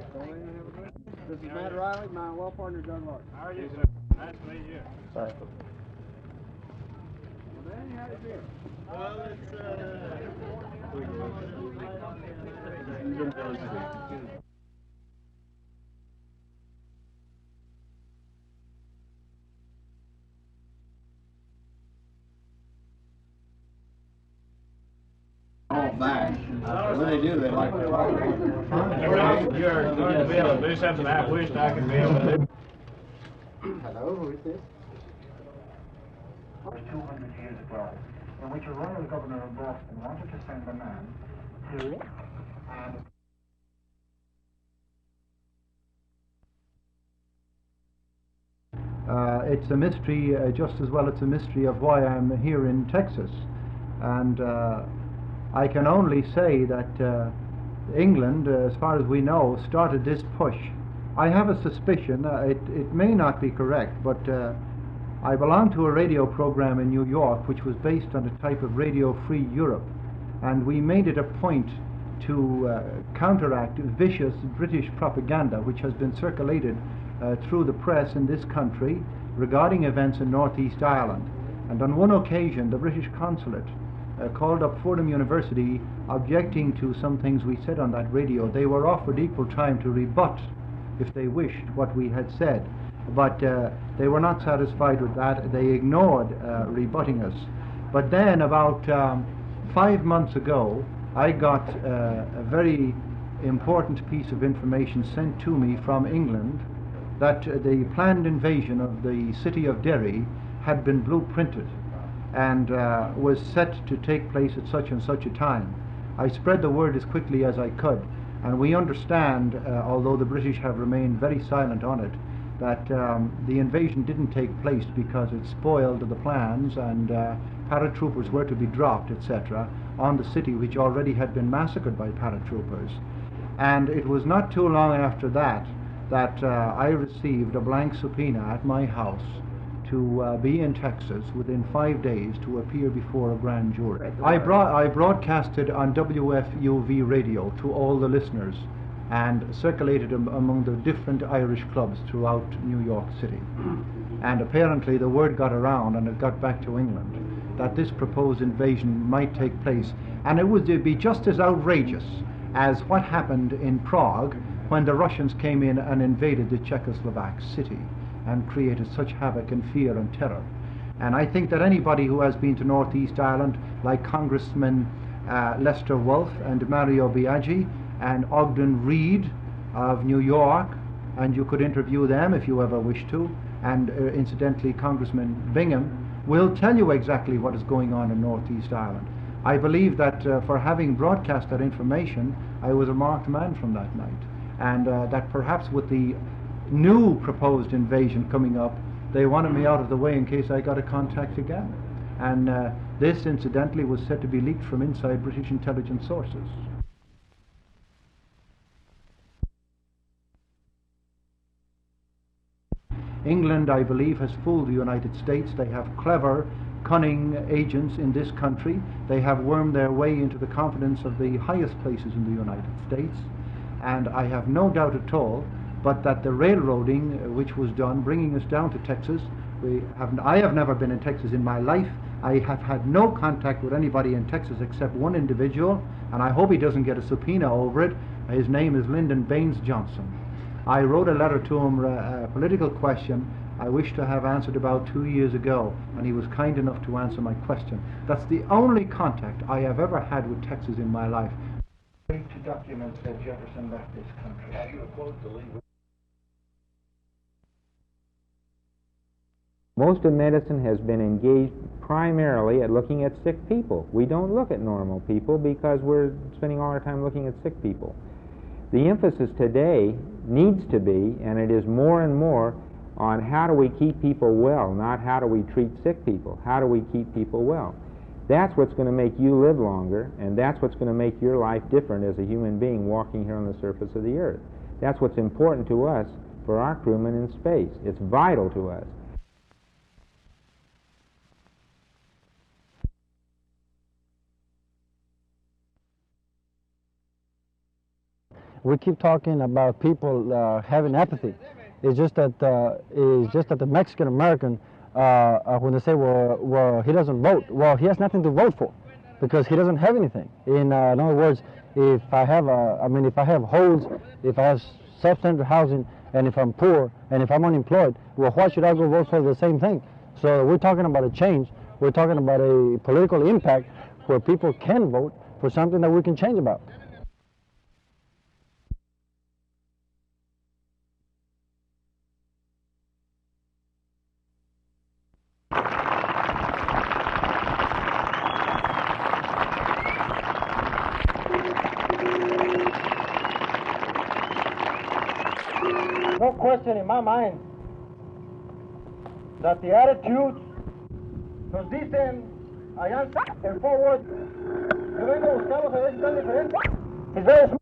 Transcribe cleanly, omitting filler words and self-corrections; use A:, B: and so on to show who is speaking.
A: This is Matt Reilly, my well partner Doug Larson.
B: How are you, sir? Nice to meet you.
A: Sorry. Well, Danny, how do you feel?
B: Well, it's
A: back. When they do, they like to talk.
B: You're going to be able to do something I wished I could be able to do.
A: Hello, who is this?
C: 200 years ago, in which a royal governor of Boston wanted to send a man to
D: it's a mystery, just as well it's a mystery of why I'm here in Texas. And I can only say that England, as far as we know, started this push. I have a suspicion, it may not be correct, but I belong to a radio program in New York which was based on a type of Radio Free Europe, and we made it a point to counteract vicious British propaganda which has been circulated through the press in this country regarding events in Northeast Ireland. And on one occasion the British consulate called up Fordham University objecting to some things we said on that radio. They were offered equal time to rebut, if they wished, what we had said, but they were not satisfied with that. They ignored rebutting us. But then about 5 months ago I got a very important piece of information sent to me from England that the planned invasion of the city of Derry had been blueprinted and was set to take place at such and such a time. I spread the word as quickly as I could, and we understand, although the British have remained very silent on it, that the invasion didn't take place because it spoiled the plans and paratroopers were to be dropped, etc., on the city which already had been massacred by paratroopers. And it was not too long after that that I received a blank subpoena at my house to be in Texas within 5 days to appear before a grand jury. I broadcasted on WFUV radio to all the listeners and circulated among the different Irish clubs throughout New York City. And apparently the word got around, and it got back to England, that this proposed invasion might take place, and it would be just as outrageous as what happened in Prague when the Russians came in and invaded the Czechoslovak city and created such havoc and fear and terror. And I think that anybody who has been to Northeast Ireland, like Congressman Lester Wolff and Mario Biaggi and Ogden Reed of New York, and you could interview them if you ever wish to, and incidentally Congressman Bingham will tell you exactly what is going on in Northeast Ireland. I believe that for having broadcast that information, I was a marked man from that night, and that perhaps with the new proposed invasion coming up, they wanted me out of the way in case I got a contact again. And this, incidentally, was said to be leaked from inside British intelligence sources. England, I believe, has fooled the United States. They have clever, cunning agents in this country. They have wormed their way into the confidence of the highest places in the United States. And I have no doubt at all but that the railroading which was done, bringing us down to Texas, I have never been in Texas in my life. I have had no contact with anybody in Texas except one individual, and I hope he doesn't get a subpoena over it. His name is Lyndon Baines Johnson. I wrote a letter to him, a political question I wish to have answered about 2 years ago, and he was kind enough to answer my question. That's the only contact I have ever had with Texas in my life. To document that Jefferson left this country.
E: Have you a quote to leave with?
F: Most of medicine has been engaged primarily at looking at sick people. We don't look at normal people because we're spending all our time looking at sick people. The emphasis today needs to be, and it is more and more, on how do we keep people well, not how do we treat sick people. How do we keep people well? That's what's going to make you live longer, and that's what's going to make your life different as a human being walking here on the surface of the earth. That's what's important to us for our crewmen in space. It's vital to us.
E: We keep talking about people having apathy. It's just that the Mexican American, when they say, well, he doesn't vote. Well, he has nothing to vote for, because he doesn't have anything. In other words, if I have holes, if I have substandard housing, and if I'm poor, and if I'm unemployed, well, why should I go vote for the same thing? So we're talking about a change. We're talking about a political impact where people can vote for something that we can change about. No question in my mind that the attitude nos dicen allá en forward, yo vengo a buscarlos a ver si están diferentes. Is very smart.